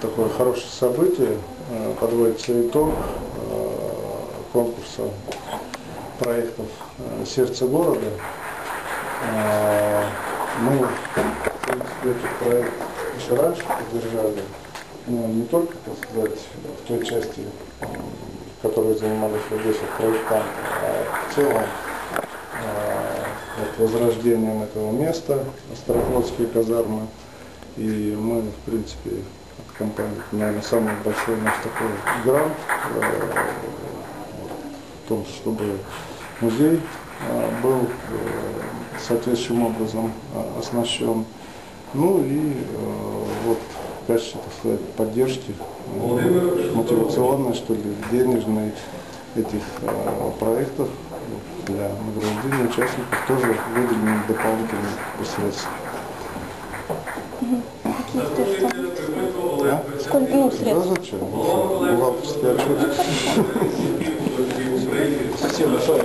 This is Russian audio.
такое хорошее событие, подводится итог конкурса проектов «Сердце города». Мы, в принципе, этот проект еще раньше поддержали, но не только, так сказать, в той части, в которой занимались вот здесь проектанты, а в целом возрождением этого места, Старофлотские казармы. И мы, в принципе, от компании, наверное, самый большой наш такой грант в том, чтобы музей был соответствующим образом оснащен. Ну и вот в качестве, так сказать, поддержки мотивационной, что ли, денежной этих проектов для награждения участников тоже выделены дополнительные средства. Какие средства? Сколько средств? Да зачем? Бухгалтерский отчет. Спасибо большое.